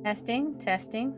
Testing, testing.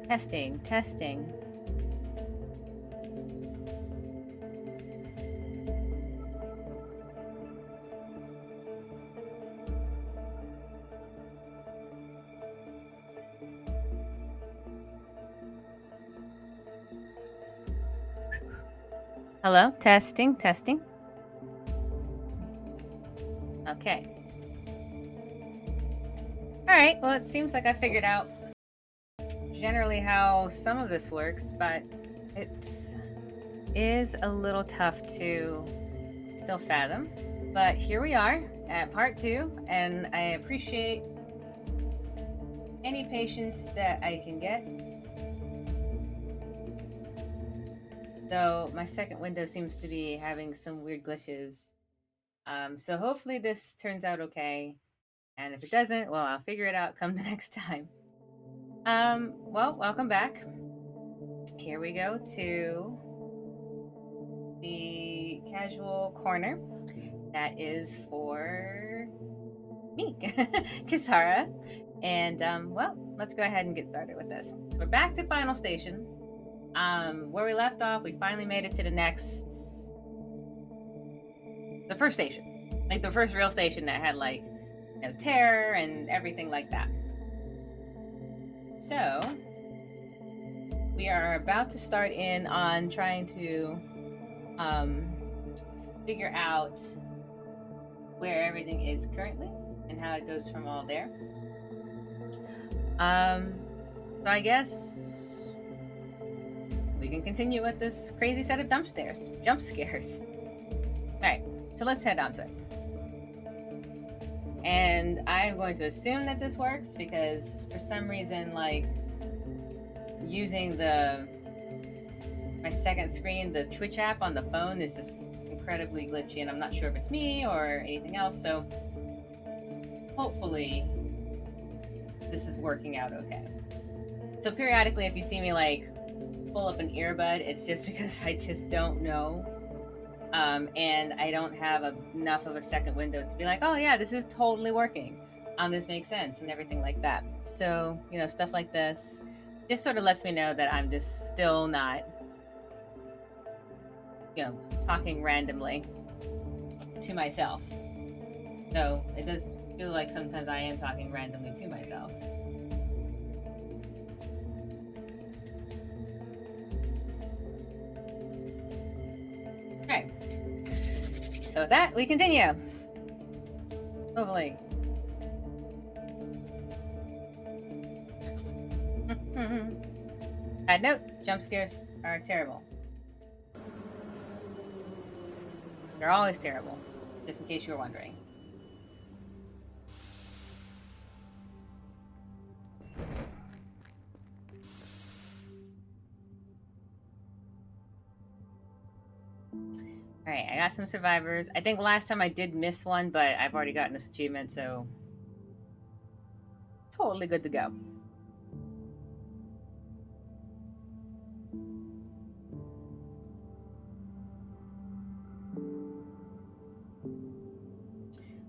Testing, testing. Hello, testing, testing. Okay. All right, well, it seems like I figured out generally how some of this works, but it's is a little tough to still fathom. But here we are at part 2, and I appreciate any patience that I can get. Though my second window seems to be having some weird glitches. So hopefully this turns out okay. And if it doesn't, well, I'll figure it out come the next time. Well, welcome back. Here we go to the casual corner that is for me, Kisara. And well, let's go ahead and get started with this. So we're back to Final Station. Where we left off, we finally made it to the first station, like the first real station that had like, terror and everything like that. So we are about to start in on trying to figure out where everything is currently and how it goes from all there. So I guess we can continue with this crazy set of jump scares. All right, so let's head on to it. And I'm going to assume that this works because for some reason, like using my second screen, the Twitch app on the phone is just incredibly glitchy, and I'm not sure if it's me or anything else. So hopefully this is working out okay. So periodically, if you see me like pull up an earbud, it's just because I just don't know. And I don't have enough of a second window to be like, oh yeah, this is totally working. This makes sense and everything like that. So, stuff like this just sort of lets me know that I'm just still not, talking randomly to myself. So it does feel like sometimes I am talking randomly to myself. Okay. So with that, we continue. Hopefully. Side note, jump scares are terrible. They're always terrible, just in case you were wondering. All right, I got some survivors. I think last time I did miss one, but I've already gotten this achievement, so totally good to go.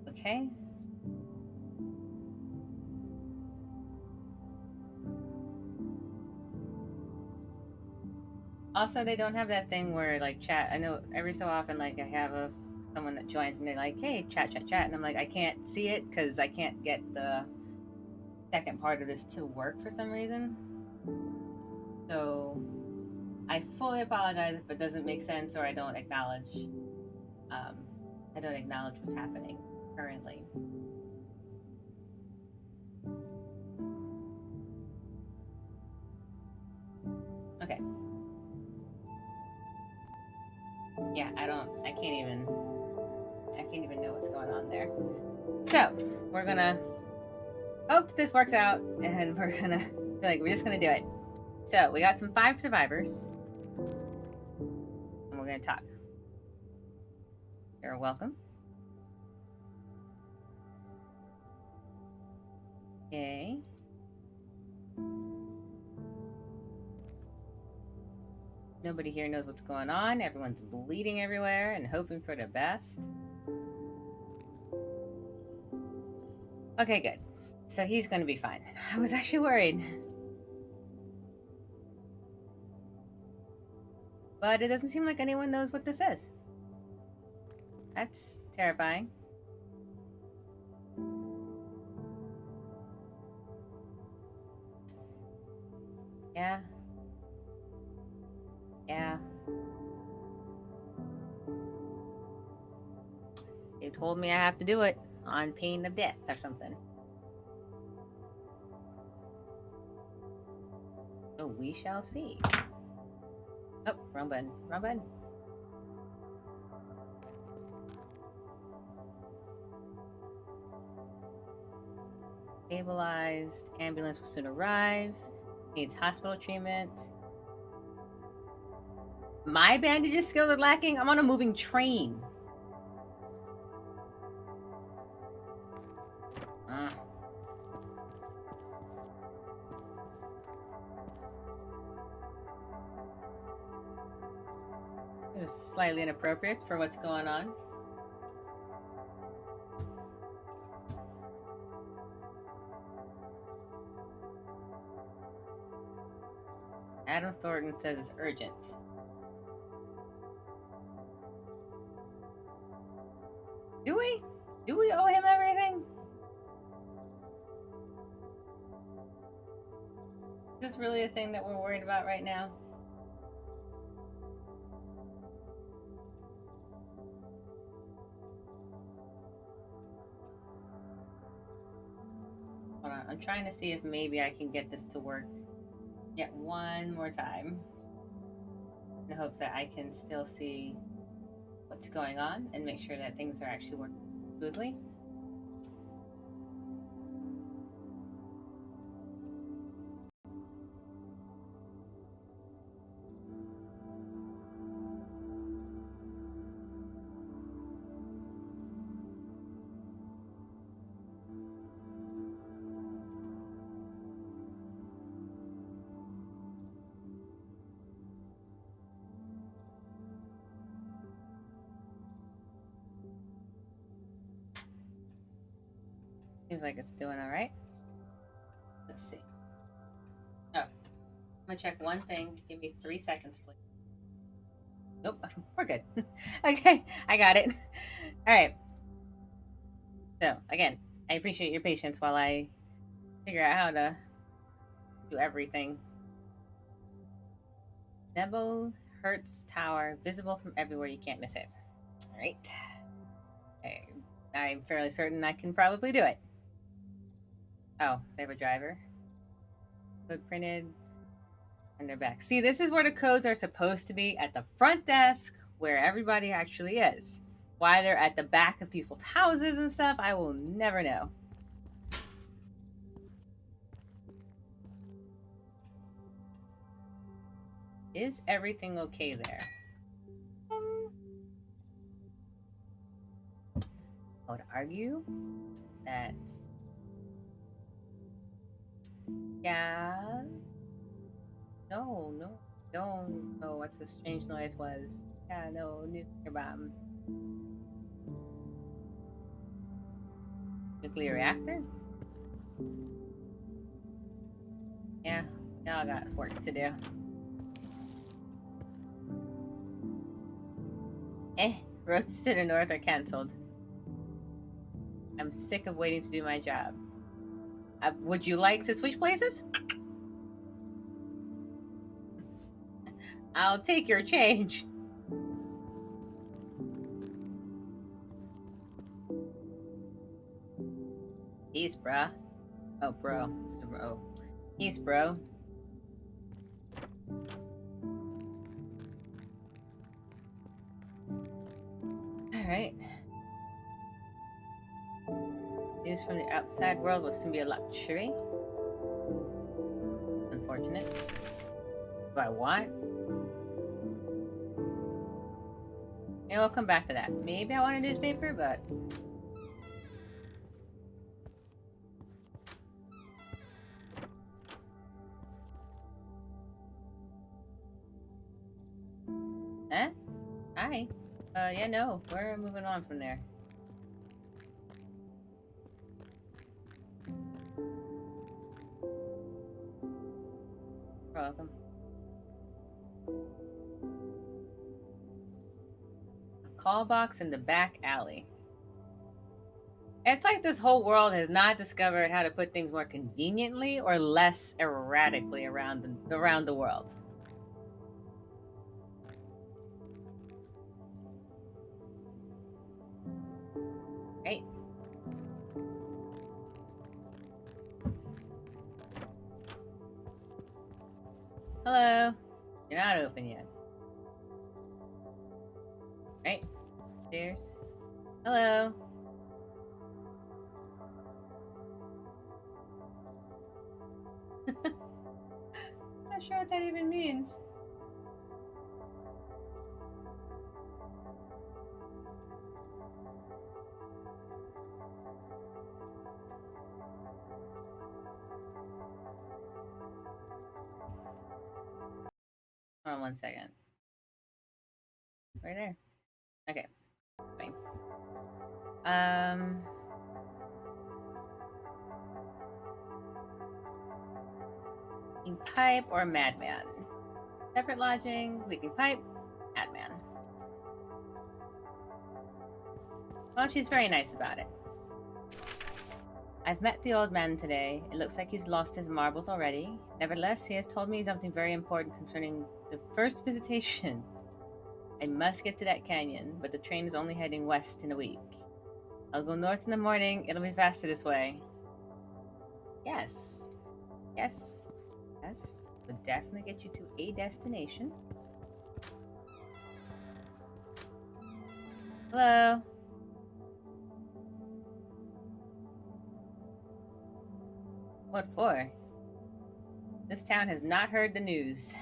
Okay. Also, they don't have that thing where like chat. I know every so often, like I have someone that joins and they're like, "Hey, chat," and I'm like, I can't see it because I can't get the second part of this to work for some reason. So I fully apologize if it doesn't make sense or I don't acknowledge what's happening currently. Okay. Yeah, I can't even know what's going on there. So we're gonna hope this works out, and we're just gonna do it. So we got some 5 survivors, and we're gonna talk. You're welcome. Okay. Nobody here knows what's going on. Everyone's bleeding everywhere and hoping for the best. Okay, good. So he's going to be fine. I was actually worried. But it doesn't seem like anyone knows what this is. That's terrifying. Yeah. Yeah. They told me I have to do it on pain of death or something. So we shall see. Oh, wrong button. Wrong button. Stabilized. Ambulance will soon arrive. Needs hospital treatment. My bandages skills are lacking. I'm on a moving train. It was slightly inappropriate for what's going on. Adam Thornton says it's urgent. Do we? Do we owe him everything? Is this really a thing that we're worried about right now? Hold on, I'm trying to see if maybe I can get this to work yet one more time, in the hopes that I can still see what's going on and make sure that things are actually working smoothly. Seems like it's doing all right. Let's see. Oh, I'm gonna check one thing. Give me 3 seconds, please. Nope, we're good. Okay, I got it. All right. So again, I appreciate your patience while I figure out how to do everything. Nebel Hertz Tower, visible from everywhere. You can't miss it. All right. Okay. I'm fairly certain I can probably do it. Oh, they have a driver. Code printed on their back. See, this is where the codes are supposed to be, at the front desk where everybody actually is. Why they're at the back of people's houses and stuff, I will never know. Is everything okay there? I would argue that yes. No, don't know what the strange noise was. Yeah, no, nuclear bomb. Nuclear reactor? Yeah, y'all got work to do. Roads to the north are canceled. I'm sick of waiting to do my job. Would you like to switch places? I'll take your change. Peace, bruh. Oh, bro. It's a bro. Peace, bro. Alright. News from the outside world will soon be a luxury. Unfortunate. Do I want? Maybe we'll come back to that. Maybe I want a newspaper, but... Eh? Hi. Yeah, no. We're moving on from there. You're welcome. A call box in the back alley. It's like this whole world has not discovered how to put things more conveniently or less erratically around the world. Right? Hello. You're not open yet. Right? Cheers. Hello. Not sure what that even means. Hold on 1 second. Right there. Okay. Fine. Leaking pipe or madman? Separate lodging, leaking pipe, madman. Well, she's very nice about it. I've met the old man today. It looks like he's lost his marbles already. Nevertheless, he has told me something very important concerning the first visitation. I must get to that canyon, but the train is only heading west in a week. I'll go north in the morning. It'll be faster this way. Yes. Yes. Yes. Will definitely get you to a destination. Hello. What for? This town has not heard the news.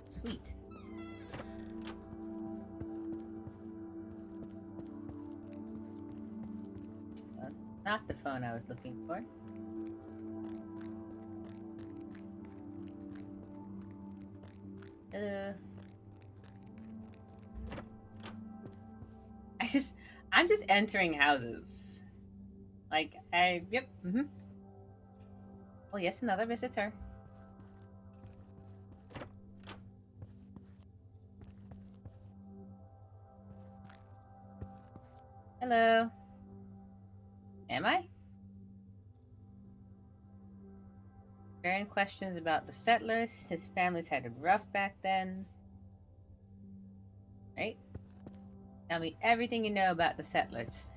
Sweet. Not the phone I was looking for. I'm just entering houses. Like, yep. Oh, yes, another visitor. Hello. Am I? Baron questions about the settlers. His family's had it rough back then. Right? Tell me everything you know about the settlers.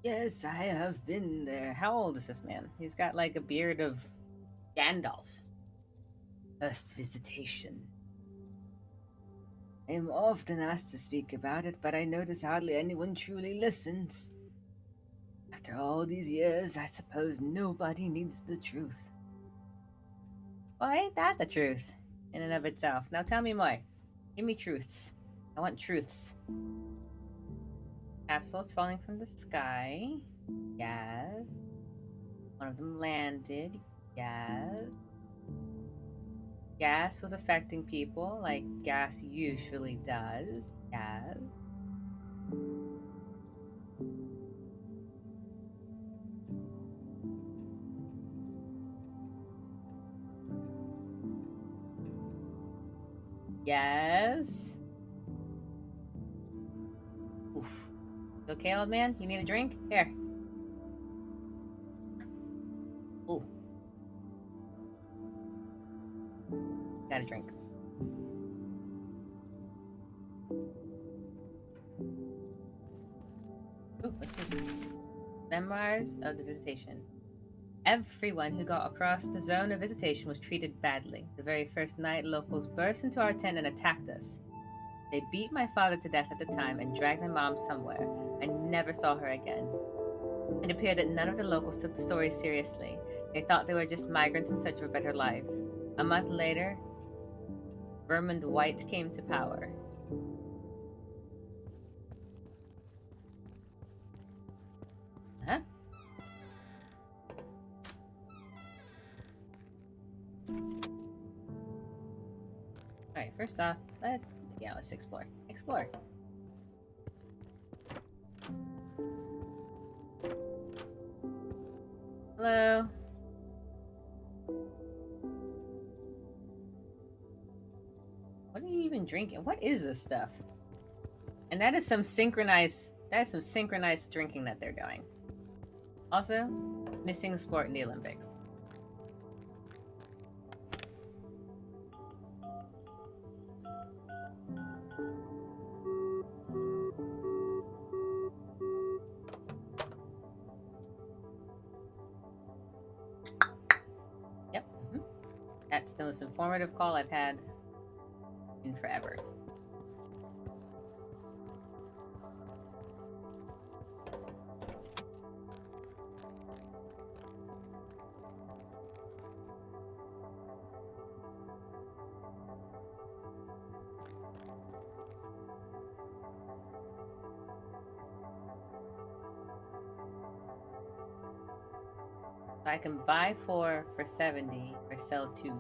Yes, I have been there. How old is this man? He's got like a beard of Gandalf. First visitation. I am often asked to speak about it, but I notice hardly anyone truly listens. After all these years, I suppose nobody needs the truth. Well, ain't that the truth in and of itself? Now tell me more. Give me truths. I want truths. Capsules falling from the sky. Yes. One of them landed. Yes. Gas was affecting people like gas usually does. Yes. Yes. Okay, old man? You need a drink? Here. Ooh. Got a drink. Ooh, what's this? Memoirs of the Visitation. Everyone who got across the zone of visitation was treated badly. The very first night, locals burst into our tent and attacked us. They beat my father to death at the time and dragged my mom somewhere. I never saw her again. It appeared that none of the locals took the stories seriously. They thought they were just migrants in search of a better life. A month later, Vermond White came to power. Huh? Alright, first off, let's explore. Explore. Hello. What are you even drinking? What is this stuff? And that is some synchronized drinking that they're doing. Also, missing sport in the Olympics. Yep. That's the most informative call I've had in forever. I can buy 4 for 70 or sell 2.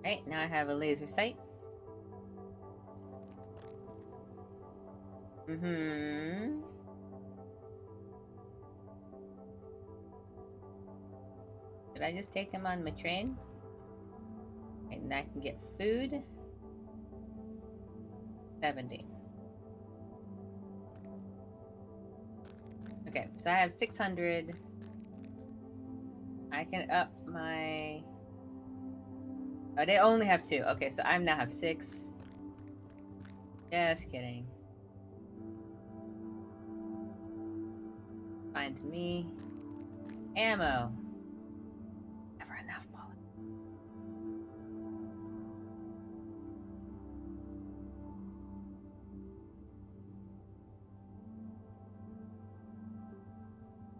Right, now I have a laser sight. Did I just take him on my train? Right, and I can get food. 70. Okay, so I have 600. I can up my... Oh, they only have 2. Okay, so I now have 6. Just kidding. Fine to me. Ammo. Never enough bullet.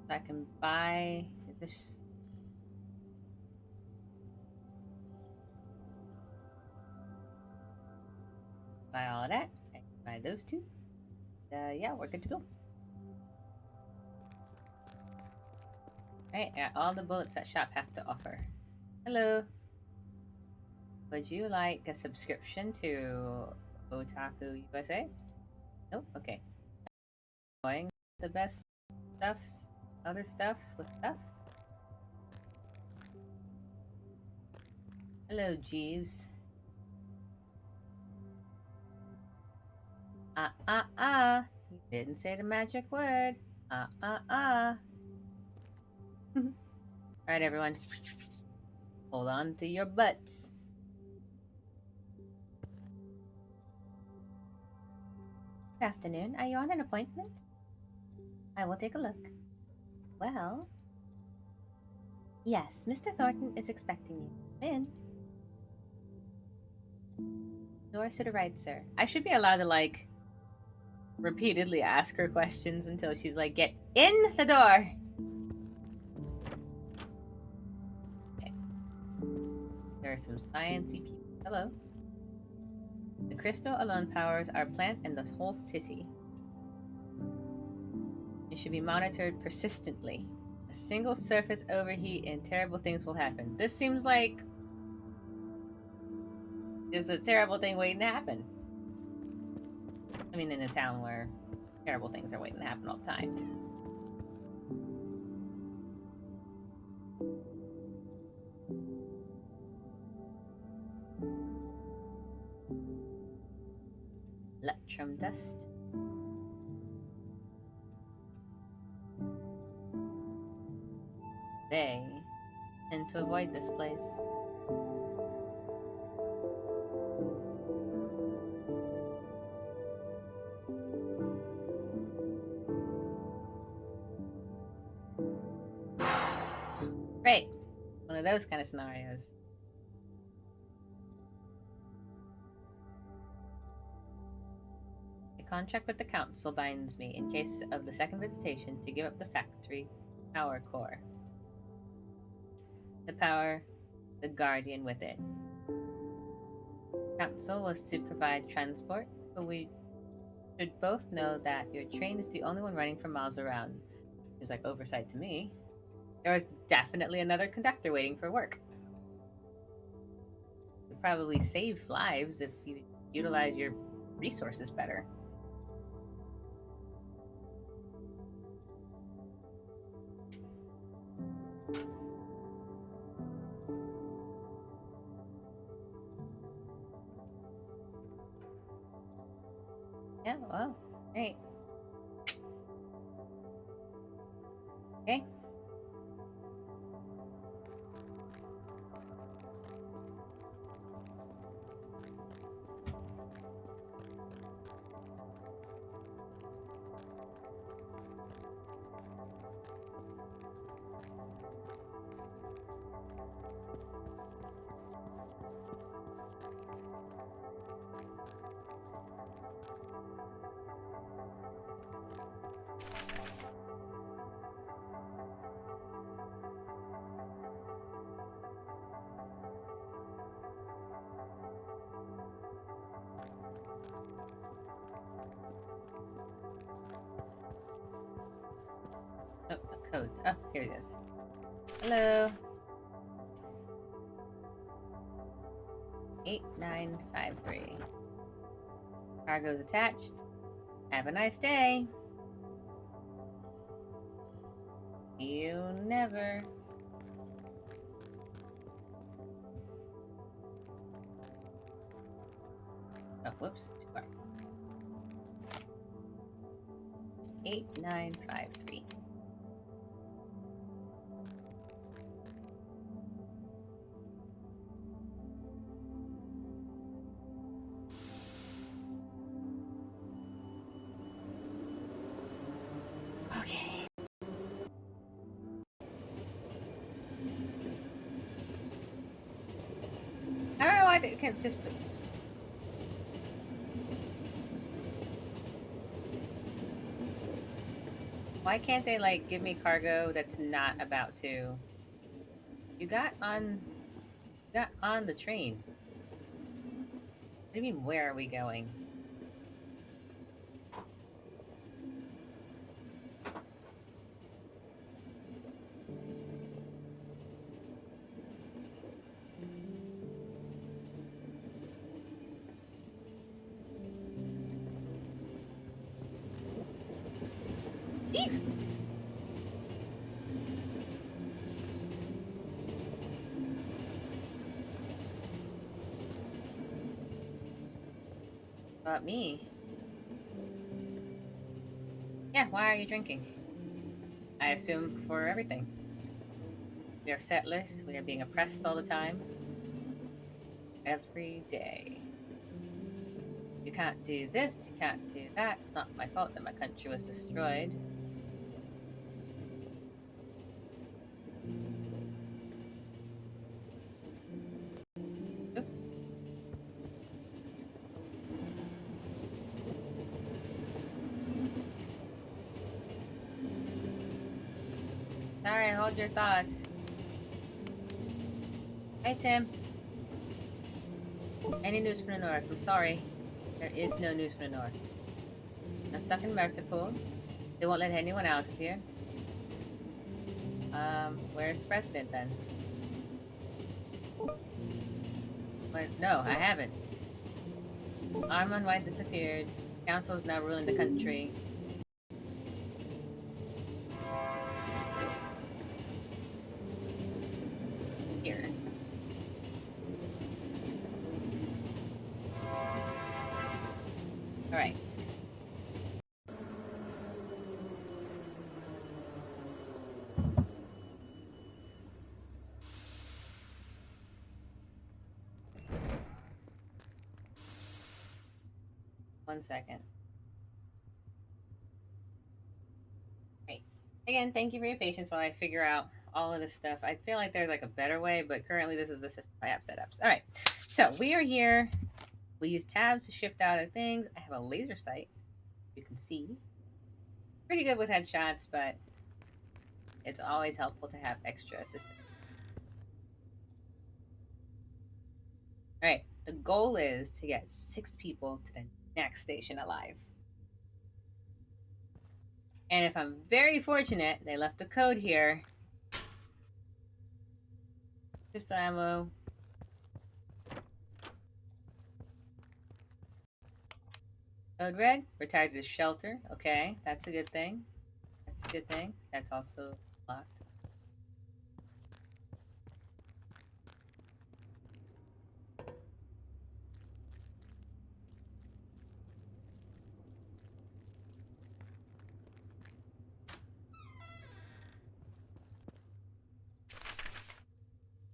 I can buy this. Buy all of that. I can buy those 2. Yeah, we're good to go. Alright, got all the bullets that shop have to offer. Hello. Would you like a subscription to Otaku USA? Nope, okay. Buying the best stuffs, other stuffs with stuff. Hello, Jeeves. You didn't say the magic word. Alright, everyone. Hold on to your butts. Good afternoon. Are you on an appointment? I will take a look. Well... Yes, Mr. Thornton is expecting you. Come in. Doors to the right, sir. I should be allowed to, like, repeatedly ask her questions until she's like, get in the door! Okay. There are some sciencey people. Hello. The crystal alone powers our plant and the whole city. It should be monitored persistently. A single surface overheat and terrible things will happen. This seems like there's a terrible thing waiting to happen. I mean, in a town where terrible things are waiting to happen all the time. Electrum dust. They tend to avoid this place. Great. One of those kind of scenarios. A contract with the council binds me, in case of the second visitation, to give up the factory power core. The power, the guardian with it. Council was to provide transport, but we should both know that your train is the only one running for miles around. Seems like oversight to me. There was definitely another conductor waiting for work. You'd probably save lives if you utilize your resources better. Yeah, well, great. Okay. Oh, a code. Oh, here it is. Hello. 8953. Cargo's attached. Have a nice day. You never. Oh, whoops. Too far. 8953. Okay. I don't know why they can't just. Why can't they like give me cargo that's not about to? You got on the train. What do you mean? Where are we going? Eeks! About me? Yeah, why are you drinking? I assume for everything. We are setless, we are being oppressed all the time. Every day. You can't do this, you can't do that. It's not my fault that my country was destroyed. Oop. Sorry, hold your thoughts. Hey, Tim. Any news from the north? I'm sorry. There is no news from the north. I'm stuck in Mertipool. They won't let anyone out of here. Where's the president then? But no, I haven't. Armand White disappeared. Council is now ruling the country. Here. Alright. One second. Right. Again, thank you for your patience while I figure out all of this stuff. I feel like there's like a better way, but currently this is the system I have set up. All right. So we are here. We use tab to shift out of things. I have a laser sight. You can see. Pretty good with headshots, but it's always helpful to have extra assistance. All right. The goal is to get 6 people to the next station alive. And if I'm very fortunate, they left a code here. Pistol ammo. Code red. Retired to the shelter. Okay, that's a good thing. That's a good thing. That's also locked.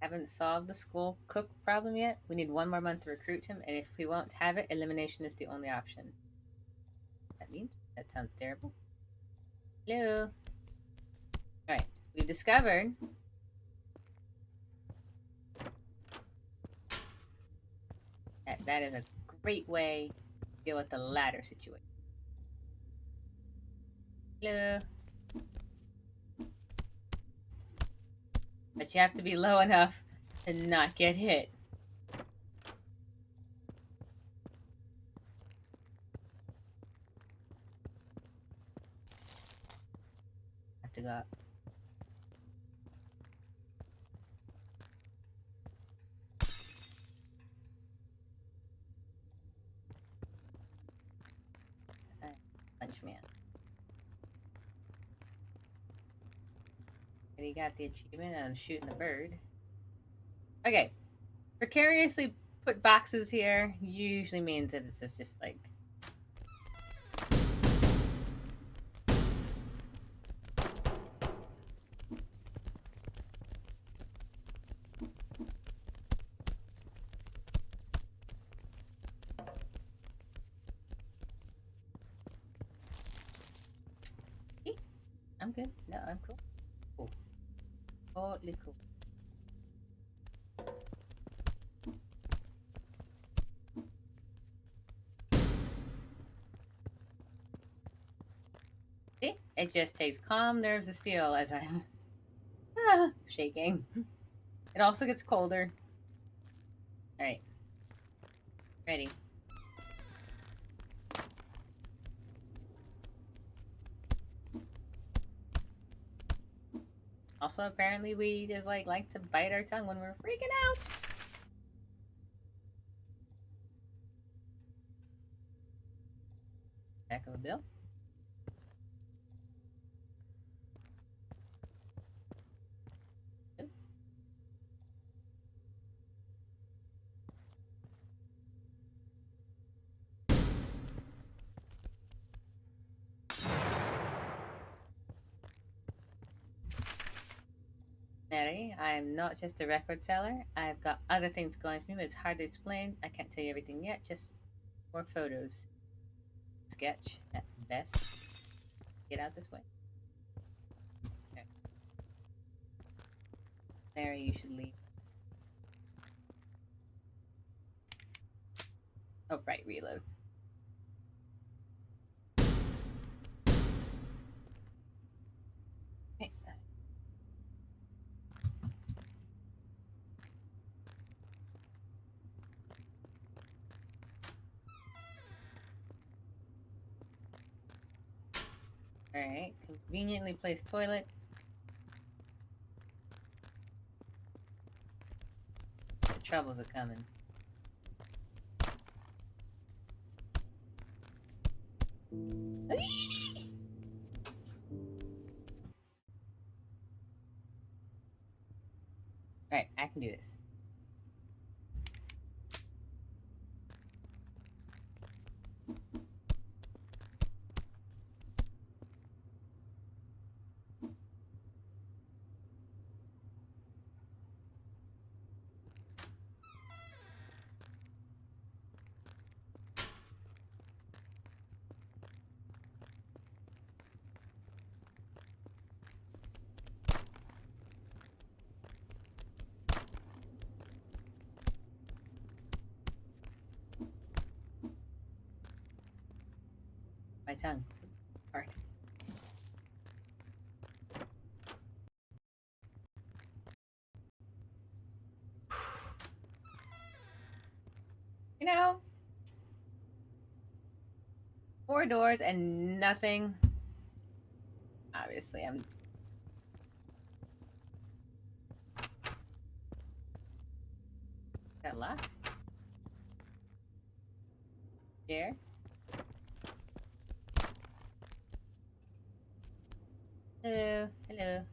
Haven't solved the school cook problem yet. We need 1 more month to recruit him, and if we won't have it, elimination is the only option. That means? That sounds terrible. Hello. Alright, we've discovered that is a great way to deal with the ladder situation. Hello. But you have to be low enough to not get hit. Have to go up. Punch man. And he got the achievement on shooting the bird. Okay. Precariously put boxes here usually means that it's just like I'm good. No, I'm cool. Cool. Totally cool. See? It just takes calm nerves of steel as I'm shaking. It also gets colder. Alright. Ready. Also, apparently we just like to bite our tongue when we're freaking out. Heck of a bill. Mary, I am not just a record seller. I've got other things going for me. It's hard to explain. I can't tell you everything yet. Just more photos. Sketch at best. Get out this way. Okay. Mary, you should leave. Oh, right, reload. Okay. Alright, conveniently placed toilet. troubles are coming. Alright, I can do this. My tongue. Alright. You know, 4 doors and nothing. Obviously, I'm... Is that locked? Here? Hello, hello.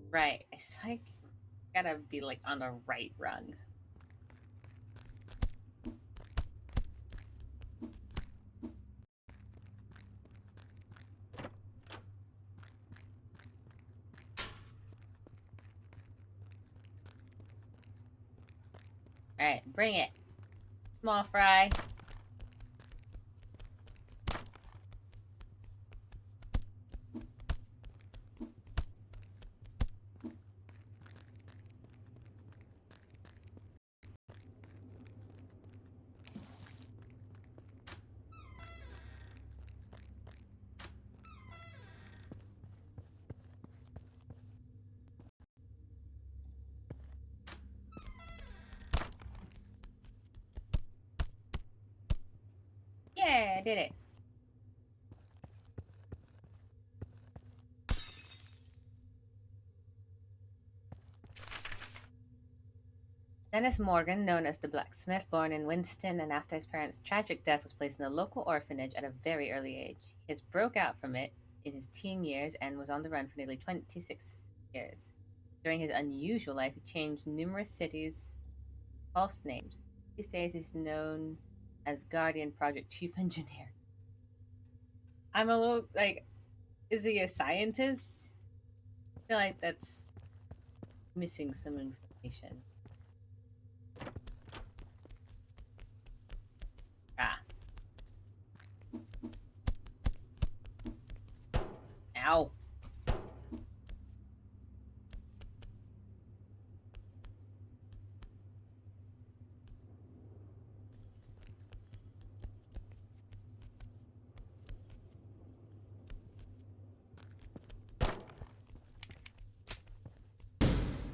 Right, it's like, gotta be like on the right rung. Alright, bring it. Small fry. Yeah, I did it. Dennis Morgan, known as the Blacksmith, born in Winston and after his parents' tragic death was placed in a local orphanage at a very early age. He has broke out from it in his teen years and was on the run for nearly 26 years. During his unusual life, he changed numerous cities, false names. These days, he's known as Guardian Project Chief Engineer. I'm a little like, is he a scientist? I feel like that's missing some information. Ah. Ow.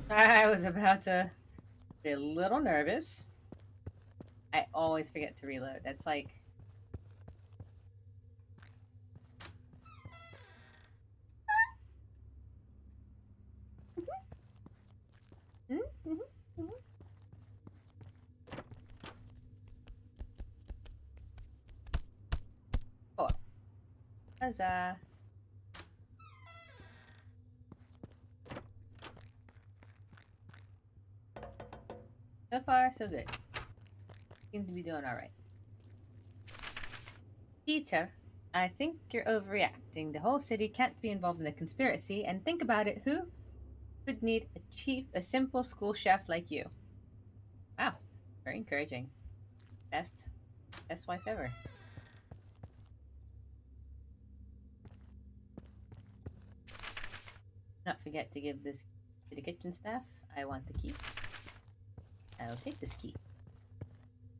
I was about to be a little nervous. I always forget to reload. That's like... Four. Huzzah. So far, so good. Seem to be doing alright. Peter, I think you're overreacting. The whole city can't be involved in the conspiracy, and think about it, who would need a simple school chef like you? Wow, very encouraging. Best wife ever. Not forget to give this to the kitchen staff. I want the key. I will take this key.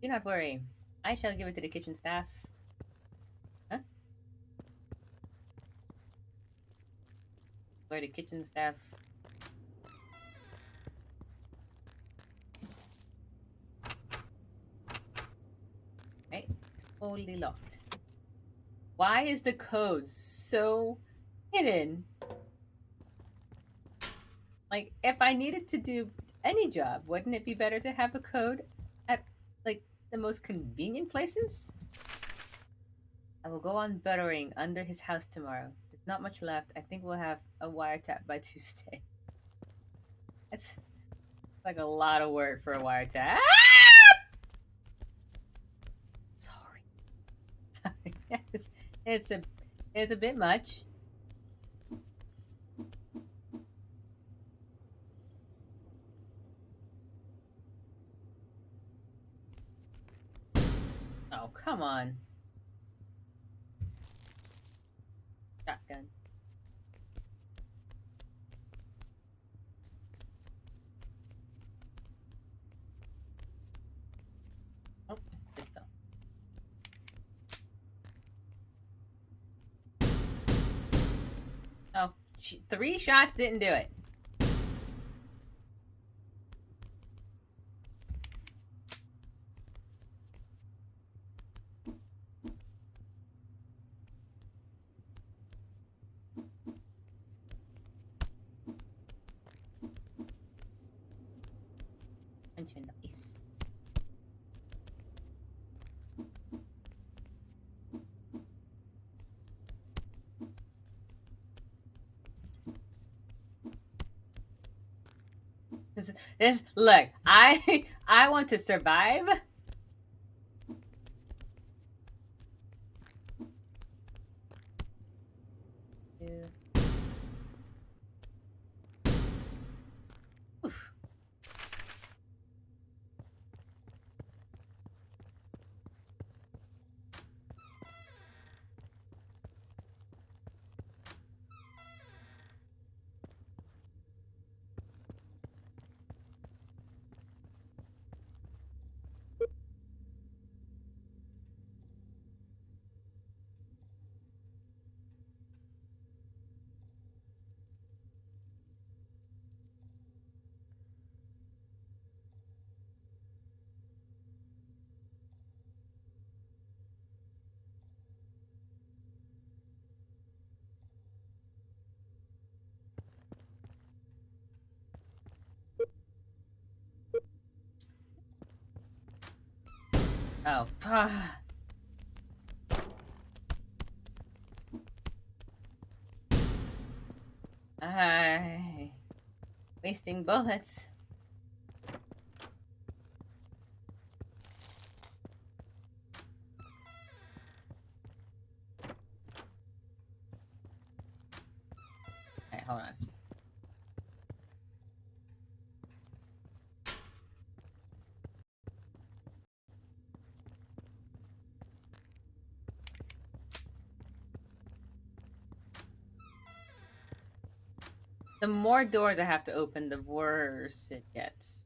Do not worry. I shall give it to the kitchen staff. Huh? Where the kitchen staff... Right? Totally locked. Why is the code so hidden? Like, if I needed to do any job, wouldn't it be better to have a code at, like, the most convenient places? I will go on burrowing under his house tomorrow. There's not much left. I think we'll have a wiretap by Tuesday. It's like a lot of work for a wiretap. Sorry. It's, it's a it's a bit much. Oh, come on. Shotgun. Oh, pistol. Oh, 3 shots didn't do it. Punch in the face. This look, I want to survive. Oof. Oh. I wasting bullets. Alright, hold on. The more doors I have to open, the worse it gets.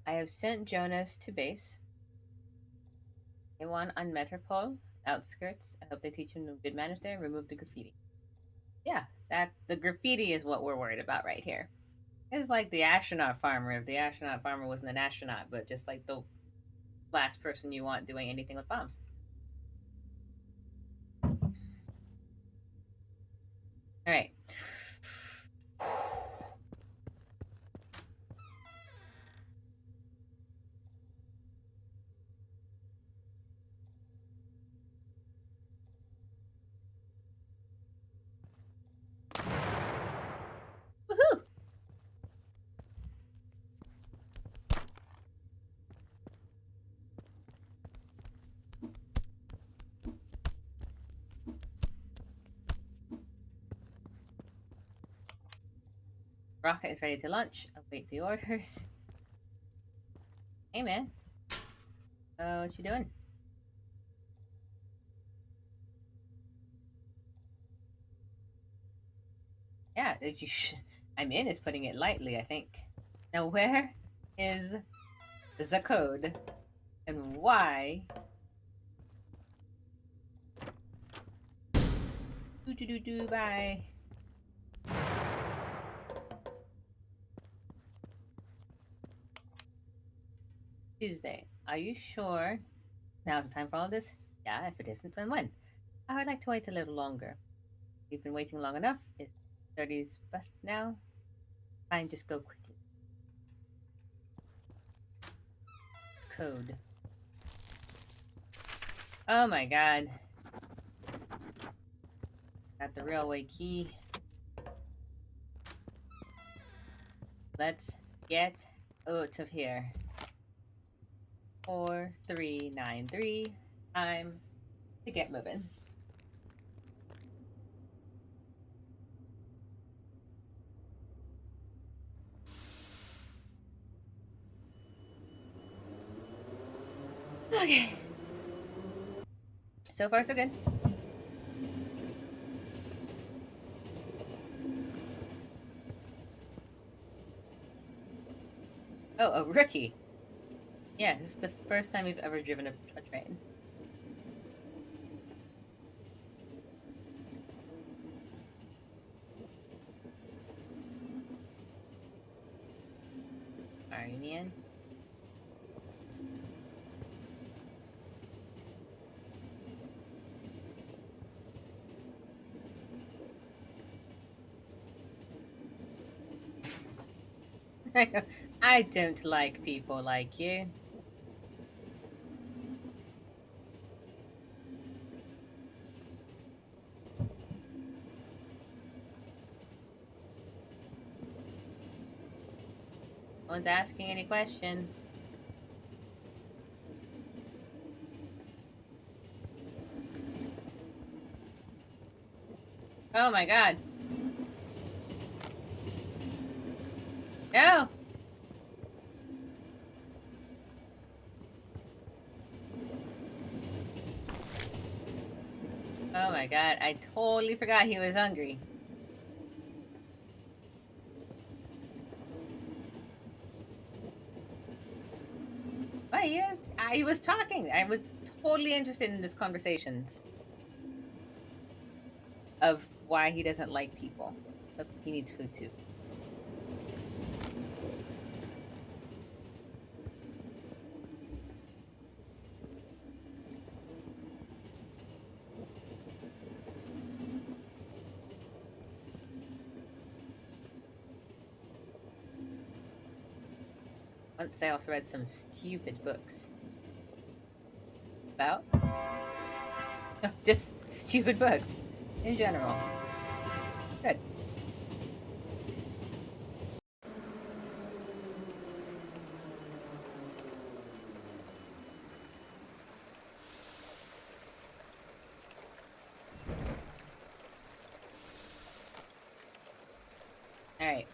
I have sent Jonas to base. A1 on Metropole, outskirts. I hope they teach him good manners there and remove the graffiti. Yeah, that the graffiti is what we're worried about right here. It's like the astronaut farmer. If the astronaut farmer wasn't an astronaut, but just like the last person you want doing anything with bombs. All right. Woohoo! Rocket is ready to launch. Await the orders. Hey, man. What you doing? Yeah, I'm in is putting it lightly, I think. Now, where is the code? And why? Do, bye. Tuesday. Are you sure now's the time for all this? Yeah, if it isn't, then when? I would like to wait a little longer. We've been waiting long enough. Is 30's best now? Fine, just go quickly. It's code. Oh my god. Got the railway key. Let's get out of here. 4393. Time to get moving. Okay. So far, so good. Oh, a rookie. Yeah, this is the first time we've ever driven a train. Armenian. I don't like people like you. No one's asking any questions. Oh my god. No! Oh my god, I totally forgot he was hungry. But he was talking. I was totally interested in this conversations of why he doesn't like people. But he needs food too. Once I also read some stupid books. About? No, just stupid books in general. Good. Alright.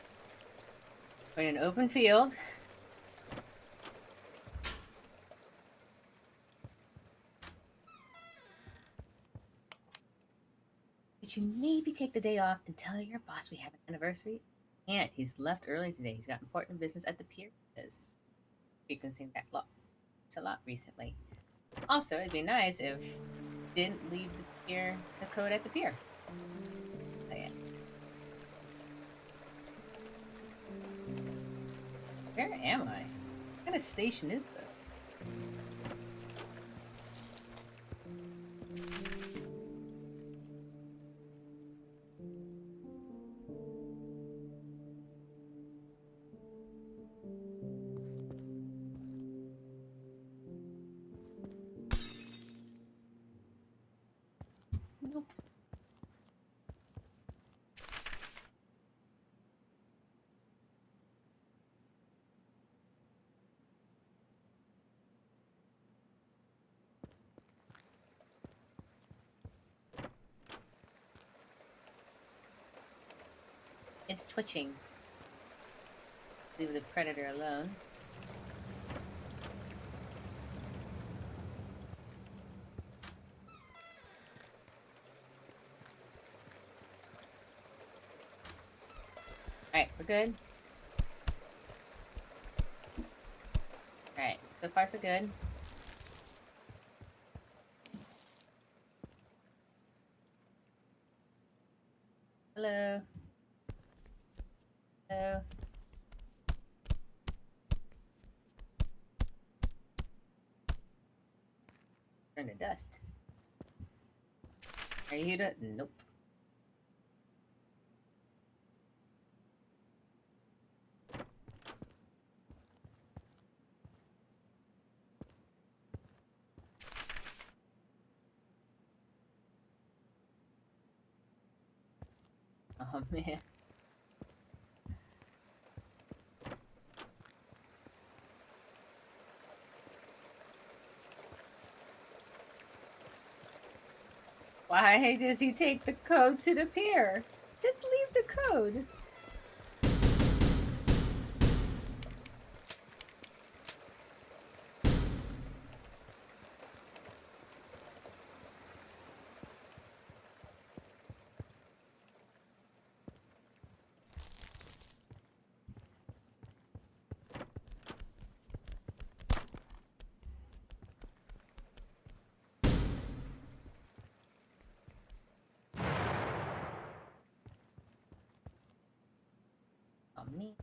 We're in an open field. Could you maybe take the day off and tell your boss we have an anniversary? Can't. He's left early today. He's got important business at the pier. Because frequenting that lot. It's a lot recently. Also, it'd be nice if you didn't leave the code at the pier. Say it. Where am I? What kind of station is this? Nope. It's twitching. Leave the predator alone. Alright, we're good. Alright, so far so good. Hello. Hello. Turn to dust. Are you to? Nope. Oh man. Why does he take the code to the pier? Just leave the code. Oh me.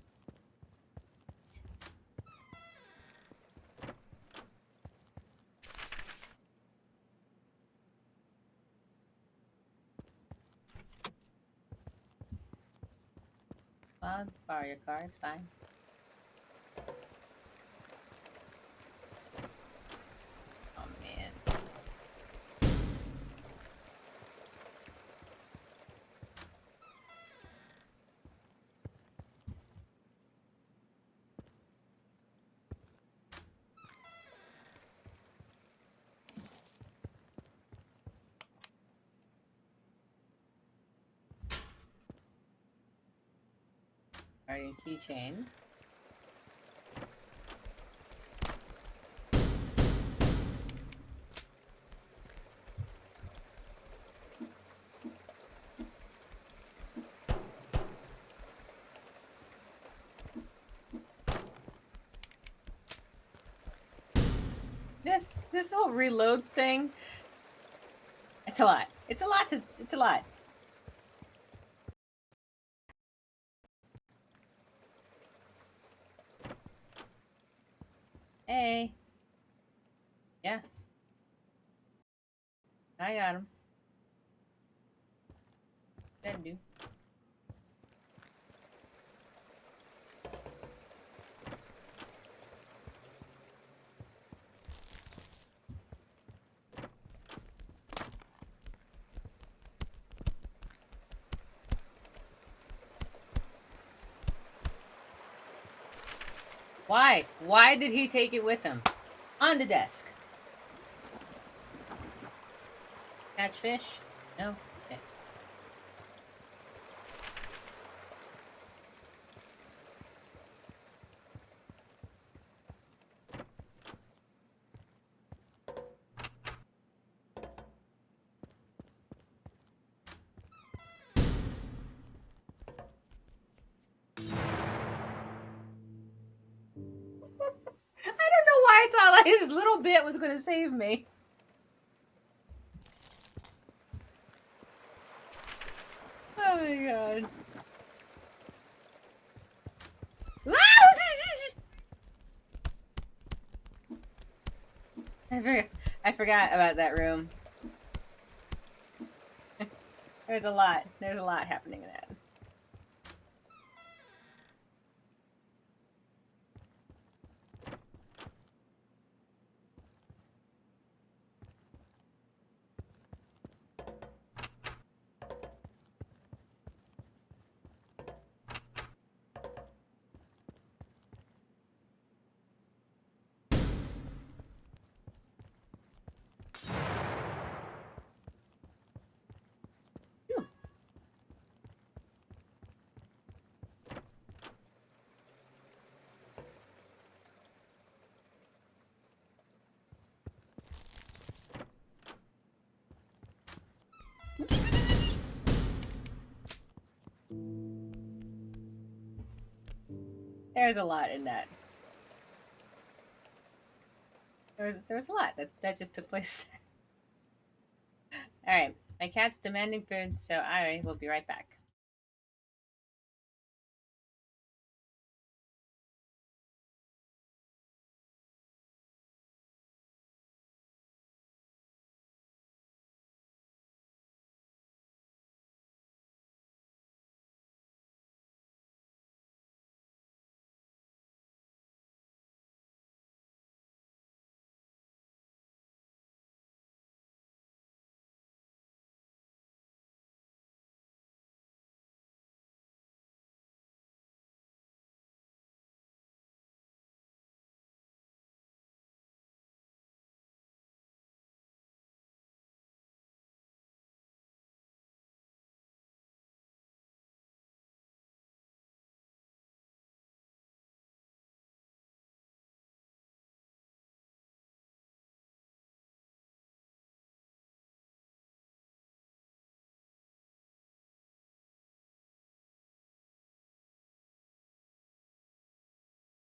Well, borrow your car, it's fine. Oh man. Borrow your keychain. This whole reload thing. It's a lot. It's a lot. It's a lot. Hey. Yeah. I got him. That do. Why? Why did he take it with him? On the desk. Catch fish? No? Okay. I don't know why I thought like his little bit was gonna save me. Oh my god. I forgot about that room. There's a lot. There's a lot happening in that. Phew. There's a lot in that. There was a lot that just took place. All right, my cat's demanding food, so I will be right back.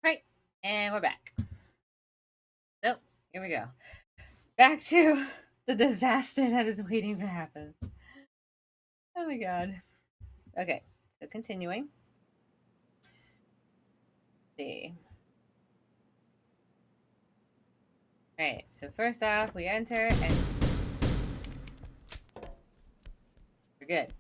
Right. And we're back. So, here we go. Back to the disaster that is waiting to happen. Oh my god. Okay. So, continuing. Let's see. Alright. So, first off, we enter and we're good.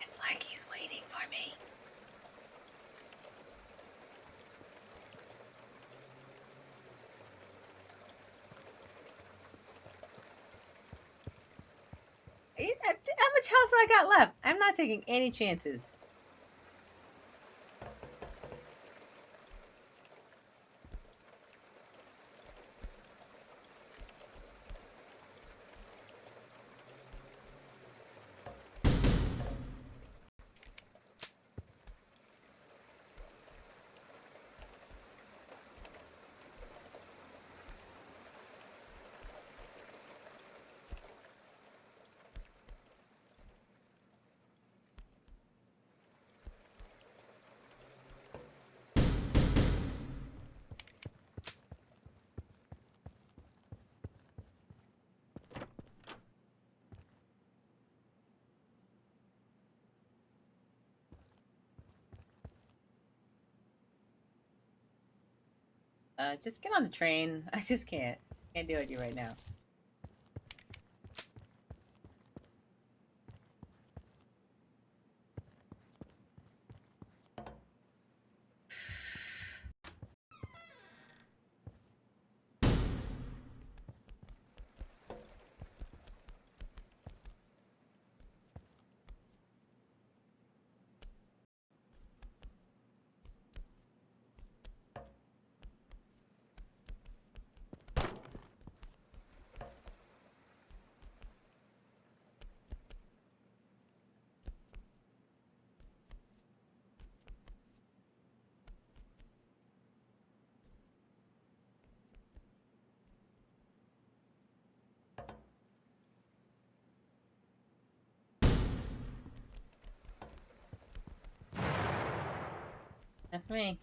It's like he's waiting for me. How much health I got left? I'm not taking any chances. Just get on the train. I just can't. Can't do it with you right now. Not for me.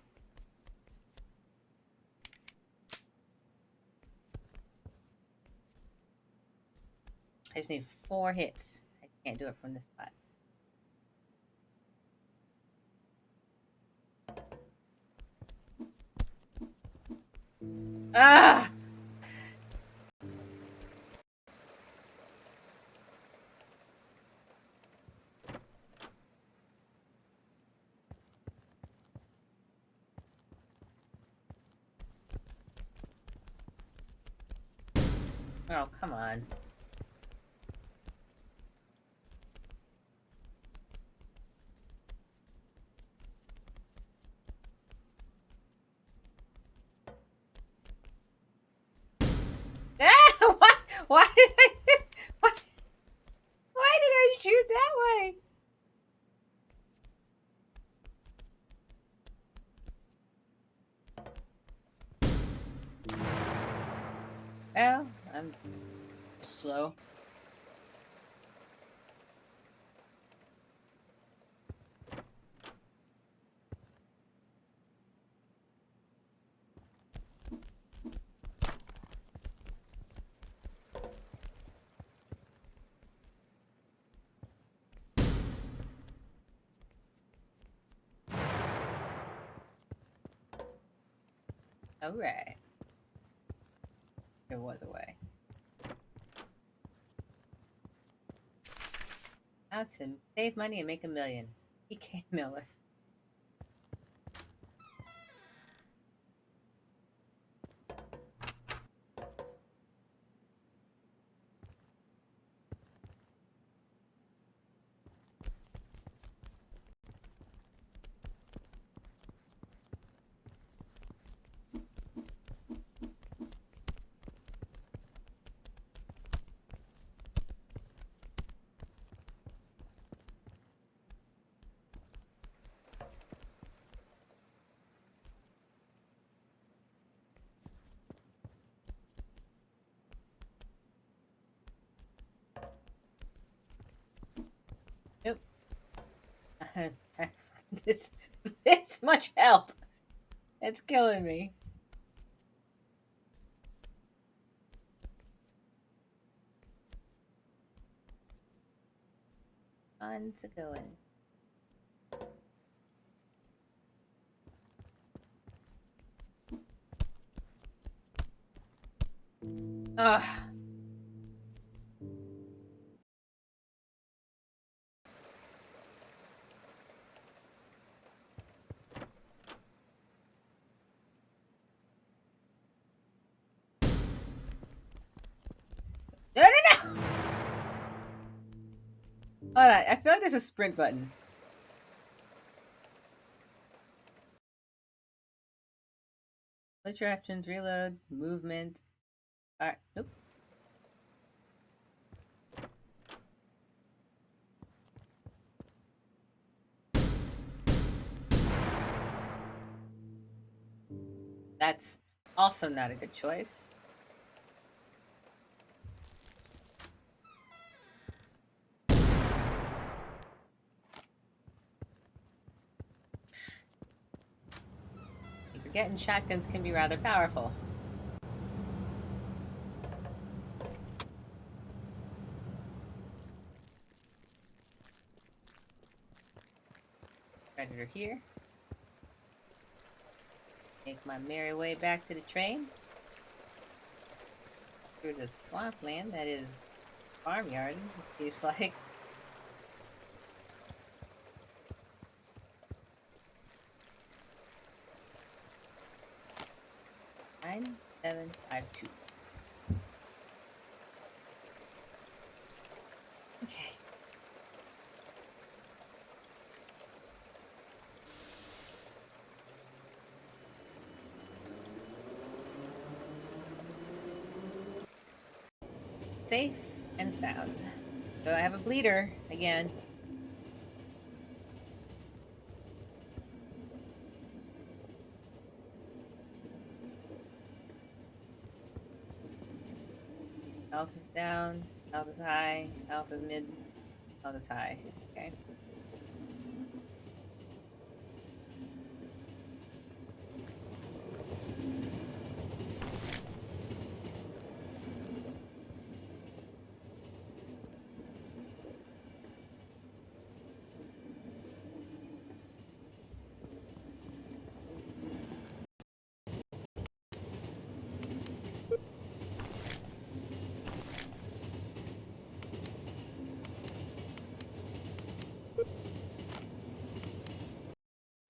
I just need 4 hits. I can't do it from this spot. Ah! Oh, come on. Ah! Why did I... Why did I shoot that way? Well, I'm slow. Alright. There was a way. How to save money and make $1 million. EK Miller. this this much help. It's killing me. On to going. Ugh. No, no, no! Hold on. I feel like there's a sprint button. Switch your actions, reload, movement. Alright, nope. That's also not a good choice. You're forgetting shotguns can be rather powerful. Predator here. Make my merry way back to the train. Through the swampland that is farmyard, it seems like. 9752. Okay. Safe and sound. So I have a bleeder again. Health is down, health is high, health is mid, health is high. Okay.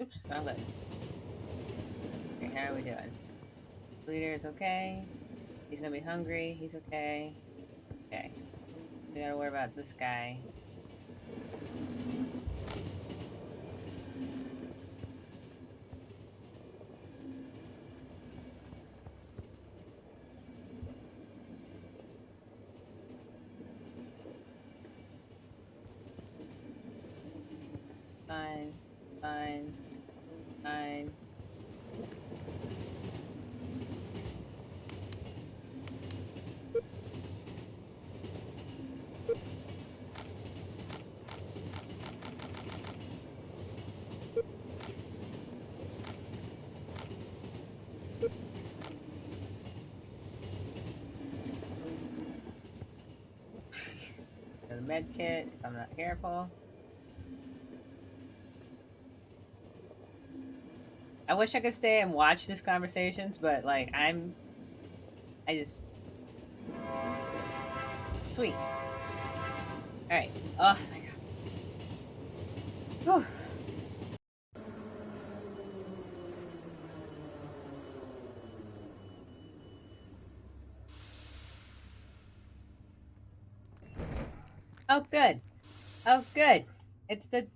Oops, wrong button. Okay, how are we doing? Bleeder is okay. He's gonna be hungry. He's okay. Okay. We gotta worry about this guy. Fine. Fine. Fine. The med kit, if I'm not careful. I wish I could stay and watch these conversations, but like I just sweet. All right. Oh, thank God. Whew. Oh, good. Oh, good. It's the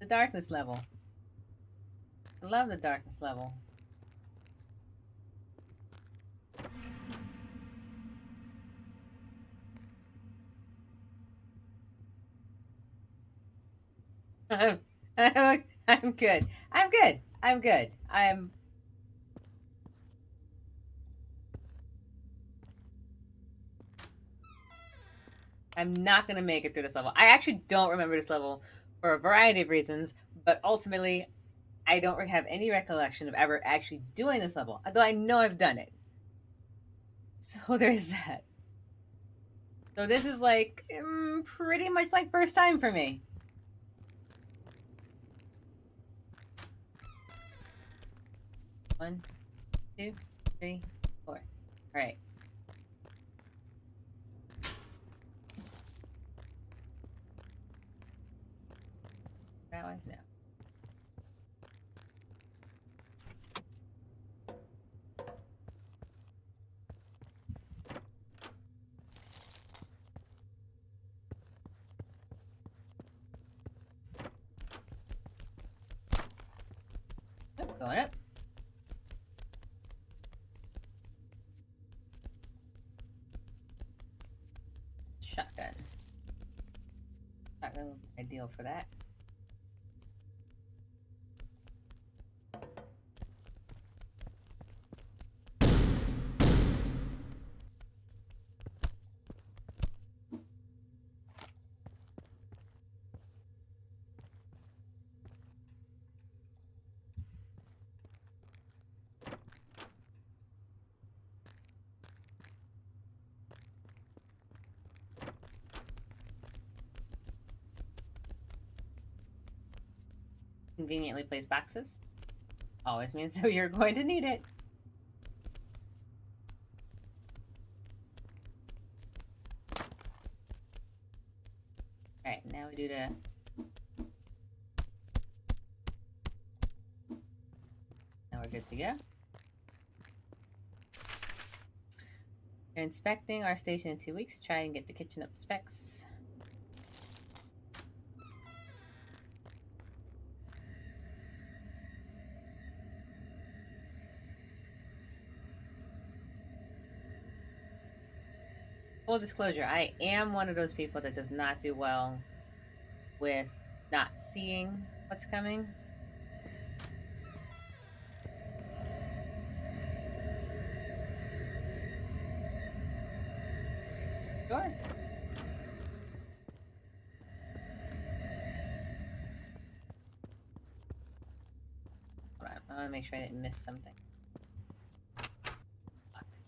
darkness level. I love the darkness level. I'm good. I'm good. I'm good. I'm not gonna make it through this level. I actually don't remember this level for a variety of reasons, but ultimately, I don't have any recollection of ever actually doing this level, although I know I've done it. So there's that. So this is like pretty much like first time for me. One, two, three, four. All right. That one? No. Nope, going up. Shotgun. Shotgun would be ideal for that. Conveniently placed boxes. Always means that you're going to need it. Alright, now we do the... Now we're good to go. We're inspecting our station in 2 weeks. Try and get the kitchen up to specs. Full disclosure, I am one of those people that does not do well with not seeing what's coming. Sure. Hold on, I want to make sure I didn't miss something. Locked.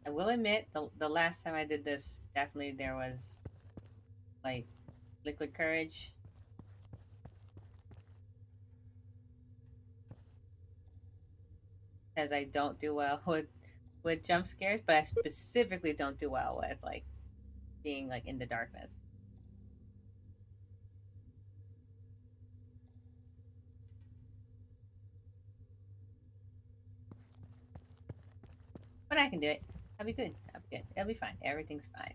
I will admit, the last time I did this, definitely there was, like, liquid courage. Because I don't do well with jump scares, but I specifically don't do well with, like, being, like, in the darkness. But I can do it. I'll be good. I'll be good. It'll be fine. Everything's fine.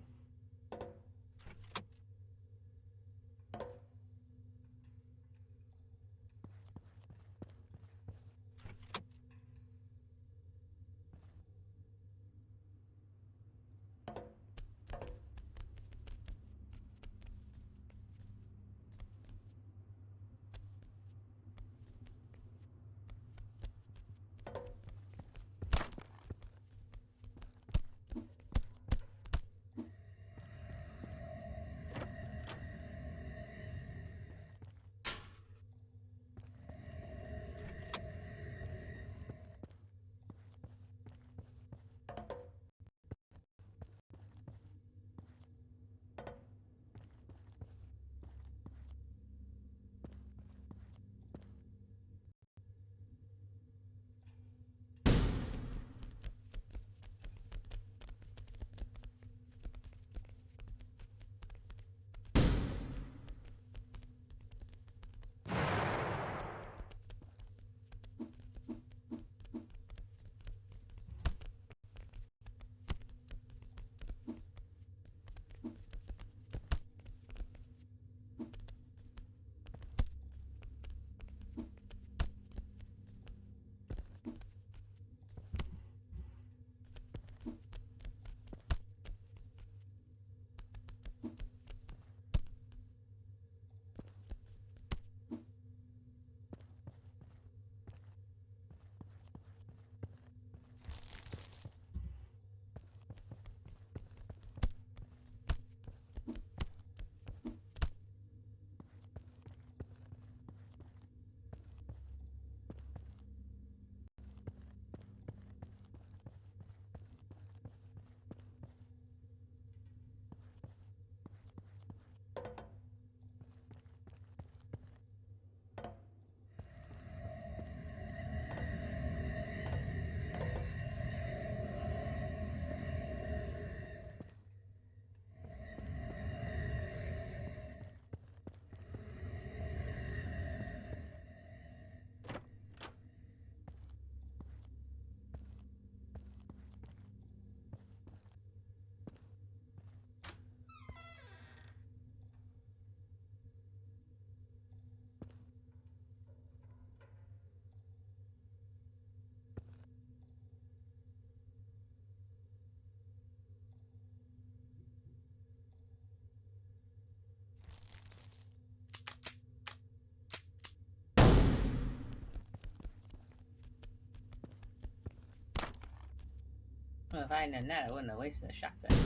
if I hadn't done that, I wouldn't have wasted a shotgun.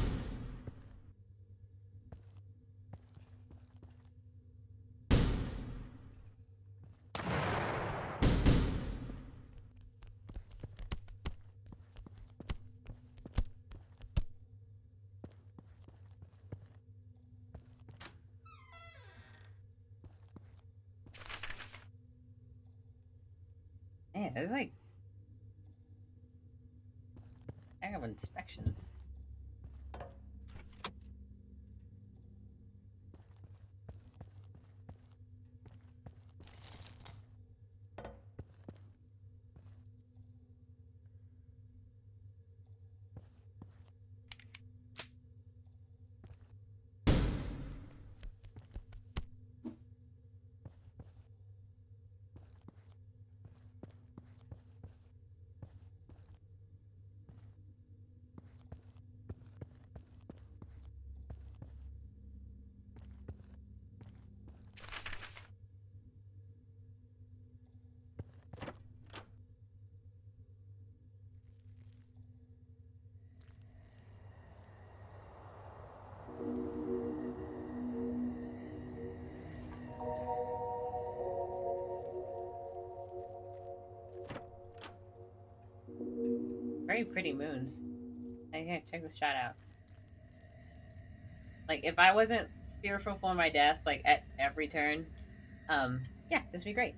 Man, there's like I have inspections. Very pretty moons. Okay, check this shot out. Like, if I wasn't fearful for my death, like, at every turn, yeah, this would be great.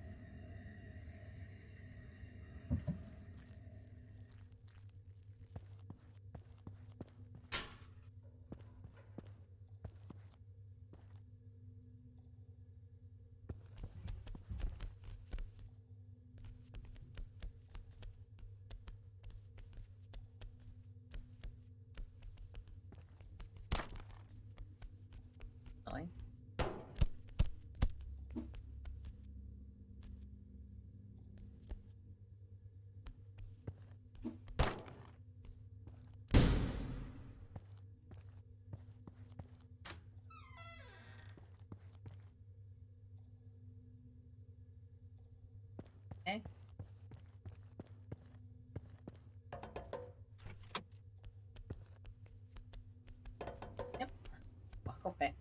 Annoying. Okay. Yep. Walk away.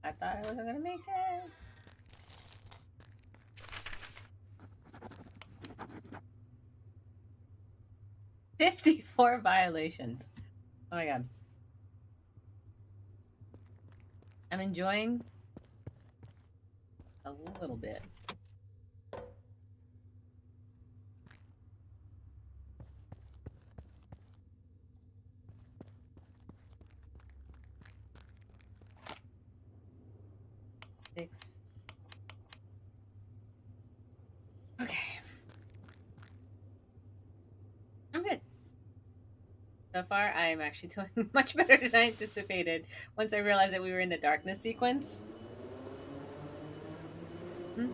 I thought I wasn't gonna make it. $54 violations. Oh my god. I'm enjoying a little bit. Six. Okay. I'm good. So far, I am actually doing much better than I anticipated once I realized that we were in the darkness sequence. Hmm?